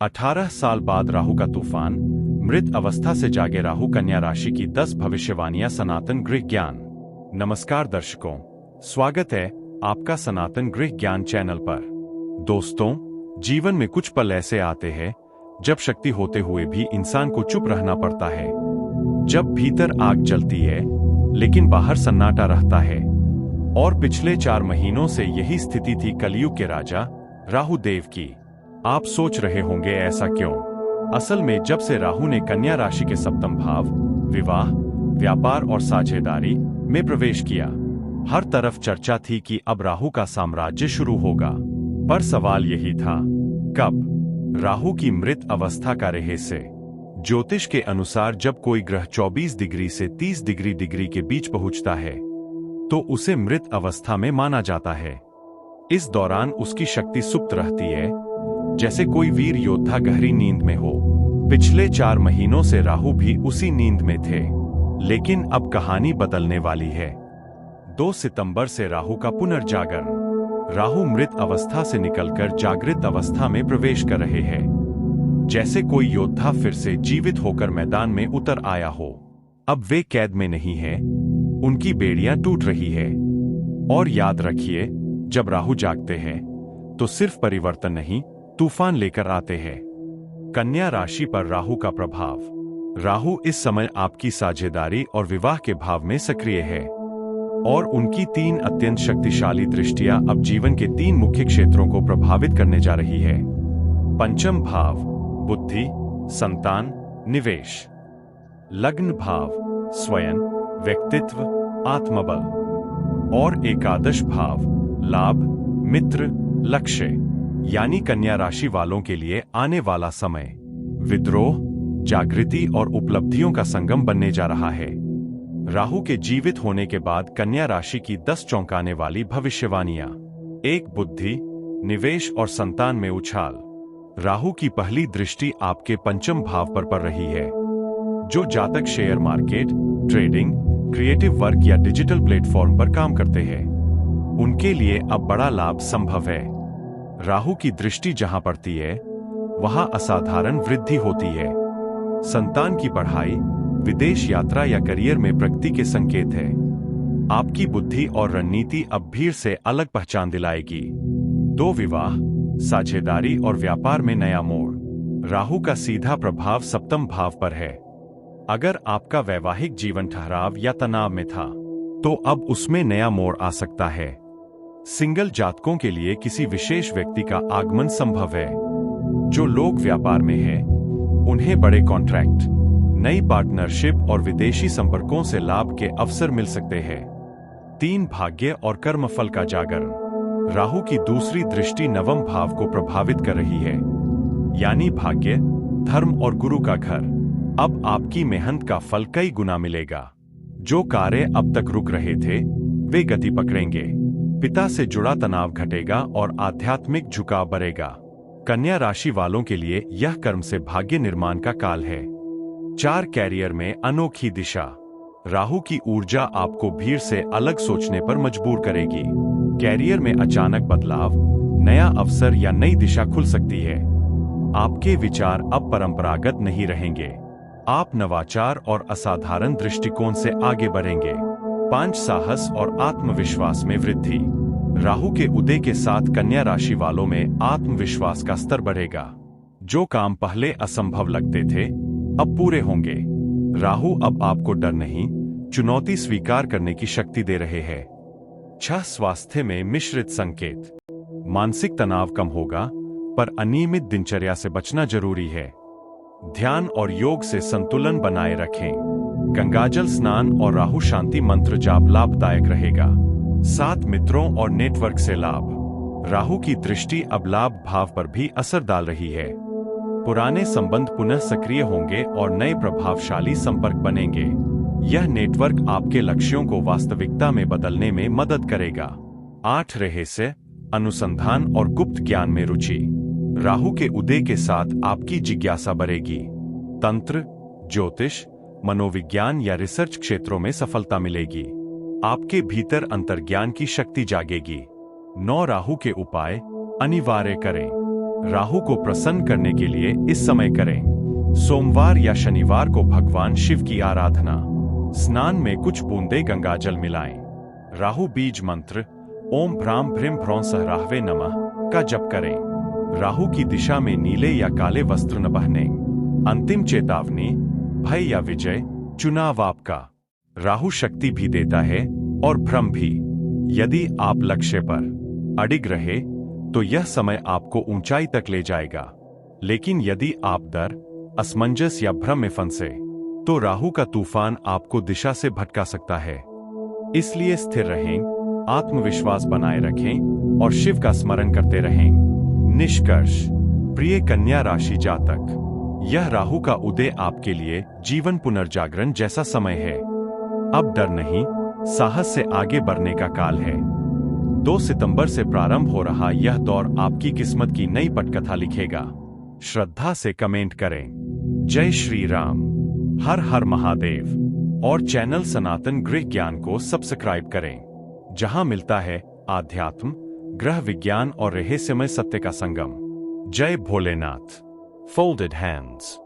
18 साल बाद राहु का तूफान, मृत अवस्था से जागे राहु। कन्या राशि की 10 भविष्यवाणियां सनातन गृह ज्ञान। नमस्कार दर्शकों, स्वागत है आपका सनातन गृह ज्ञान चैनल पर। दोस्तों, जीवन में कुछ पल ऐसे आते हैं जब शक्ति होते हुए भी इंसान को चुप रहना पड़ता है। जब भीतर आग जलती है लेकिन बाहर सन्नाटा रहता है। और पिछले 4 महीनों से यही स्थिति थी कलयुग के राजा राहु देव की। आप सोच रहे होंगे ऐसा क्यों? असल में जब से राहु ने कन्या राशि के सप्तम भाव, विवाह, व्यापार और साझेदारी में प्रवेश किया, हर तरफ चर्चा थी कि अब राहु का साम्राज्य शुरू होगा। पर सवाल यही था, कब? राहु की मृत अवस्था का रहस्य। ज्योतिष के अनुसार जब कोई ग्रह 24 डिग्री से 30 डिग्री के बीच पहुंचता है तो उसे मृत अवस्था में माना जाता है। इस दौरान उसकी शक्ति सुप्त रहती है, जैसे कोई वीर योद्धा गहरी नींद में हो। पिछले 4 महीनों से राहु भी उसी नींद में थे, लेकिन अब कहानी बदलने वाली है। 2 सितंबर से राहु का पुनर्जागरण। राहु मृत अवस्था से निकलकर जागृत अवस्था में प्रवेश कर रहे हैं, जैसे कोई योद्धा फिर से जीवित होकर मैदान में उतर आया हो। अब वे कैद में नहीं हैं, उनकी बेड़ियां टूट रही है। और याद रखिए, जब राहु जागते हैं तो सिर्फ परिवर्तन नहीं, तूफान लेकर आते हैं। कन्या राशि पर राहु का प्रभाव। राहु इस समय आपकी साझेदारी और विवाह के भाव में सक्रिय है, और उनकी 3 अत्यंत शक्तिशाली दृष्टियां अब जीवन के 3 मुख्य क्षेत्रों को प्रभावित करने जा रही है। पंचम भाव, बुद्धि, संतान, निवेश। लग्न भाव, स्वयं, व्यक्तित्व, आत्मबल। और एकादश भाव, लाभ, मित्र, लक्ष्य। यानी कन्या राशि वालों के लिए आने वाला समय विद्रोह, जागृति और उपलब्धियों का संगम बनने जा रहा है। राहु के जीवित होने के बाद कन्या राशि की 10 चौंकाने वाली भविष्यवाणियां। 1. बुद्धि, निवेश और संतान में उछाल। राहु की पहली दृष्टि आपके पंचम भाव पर पड़ रही है। जो जातक share market, trading, creative work या डिजिटल प्लेटफॉर्म पर काम करते हैं, उनके लिए अब बड़ा लाभ संभव है। राहु की दृष्टि जहां पड़ती है वहां असाधारण वृद्धि होती है। संतान की पढ़ाई, विदेश यात्रा या करियर में प्रगति के संकेत है। आपकी बुद्धि और रणनीति अब भीड़ से अलग पहचान दिलाएगी। 2. विवाह, साझेदारी और व्यापार में नया मोड़। राहु का सीधा प्रभाव सप्तम भाव पर है। अगर आपका वैवाहिक जीवन ठहराव या तनाव में था तो अब उसमें नया मोड़ आ सकता है। सिंगल जातकों के लिए किसी विशेष व्यक्ति का आगमन संभव है। जो लोग व्यापार में हैं, उन्हें बड़े कॉन्ट्रैक्ट, नई पार्टनरशिप और विदेशी संपर्कों से लाभ के अवसर मिल सकते हैं। 3. भाग्य और कर्मफल का जागरण। राहु की दूसरी दृष्टि नवम भाव को प्रभावित कर रही है, यानी भाग्य, धर्म और गुरु का घर। अब आपकी मेहनत का फल कई गुना मिलेगा। जो कार्य अब तक रुक रहे थे वे गति पकड़ेंगे। पिता से जुड़ा तनाव घटेगा और आध्यात्मिक झुकाव बढ़ेगा। कन्या राशि वालों के लिए यह कर्म से भाग्य निर्माण का काल है। 4. कैरियर में अनोखी दिशा। राहु की ऊर्जा आपको भीड़ से अलग सोचने पर मजबूर करेगी। कैरियर में अचानक बदलाव, नया अवसर या नई दिशा खुल सकती है। आपके विचार अब परंपरागत नहीं रहेंगे। आप नवाचार और असाधारण दृष्टिकोण से आगे बढ़ेंगे। 5. साहस और आत्मविश्वास में वृद्धि। राहु के उदय के साथ कन्या राशि वालों में आत्मविश्वास का स्तर बढ़ेगा। जो काम पहले असंभव लगते थे अब पूरे होंगे। राहु अब आपको डर नहीं, चुनौती स्वीकार करने की शक्ति दे रहे हैं। 6. स्वास्थ्य में मिश्रित संकेत। मानसिक तनाव कम होगा, पर अनियमित दिनचर्या से बचना जरूरी है। ध्यान और योग से संतुलन बनाए रखें। गंगाजल स्नान और राहु शांति मंत्र जाप लाभदायक रहेगा। 7. मित्रों और नेटवर्क से लाभ। राहु की दृष्टि अब लाभ भाव पर भी असर डाल रही है। पुराने संबंध पुनः सक्रिय होंगे और नए प्रभावशाली संपर्क बनेंगे। यह नेटवर्क आपके लक्ष्यों को वास्तविकता में बदलने में मदद करेगा। 8. रहस्य, अनुसंधान और गुप्त ज्ञान में रुचि। राहु के उदय के साथ आपकी जिज्ञासा बढ़ेगी। तंत्र, ज्योतिष, मनोविज्ञान या रिसर्च क्षेत्रों में सफलता मिलेगी। आपके भीतर अंतर्ज्ञान की शक्ति जागेगी। 9. राहु के उपाय अनिवार्य करें। राहु को प्रसन्न करने के लिए इस समय करें। सोमवार या शनिवार को भगवान शिव की आराधना। स्नान में कुछ बूंदे गंगाजल मिलाएं। राहु बीज मंत्र ओम भ्राम भ्रीम भ्रौं सह राहवे नमः का जप करें। राहु की दिशा में नीले या काले वस्त्र न पहने। अंतिम चेतावनी, भय या विजय, चुनाव आपका। राहु शक्ति भी देता है और भ्रम भी। यदि आप लक्ष्य पर अडिग रहे तो यह समय आपको ऊंचाई तक ले जाएगा, लेकिन यदि आप डर, असमंजस या भ्रम में फंसे तो राहु का तूफान आपको दिशा से भटका सकता है। इसलिए स्थिर रहें, आत्मविश्वास बनाए रखें और शिव का स्मरण करते रहें। निष्कर्ष, प्रिय कन्या राशि जातक, यह राहु का उदय आपके लिए जीवन पुनर्जागरण जैसा समय है। अब डर नहीं, साहस से आगे बढ़ने का काल है। 2 सितंबर से प्रारंभ हो रहा यह दौर आपकी किस्मत की नई पटकथा लिखेगा। श्रद्धा से कमेंट करें। जय श्री राम, हर हर महादेव और चैनल सनातन गृह ज्ञान को सब्सक्राइब करें, जहां मिलता है आध्यात्म, ग्रह विज्ञान और रहस्यमय सत्य का संगम। जय भोलेनाथ। Folded hands.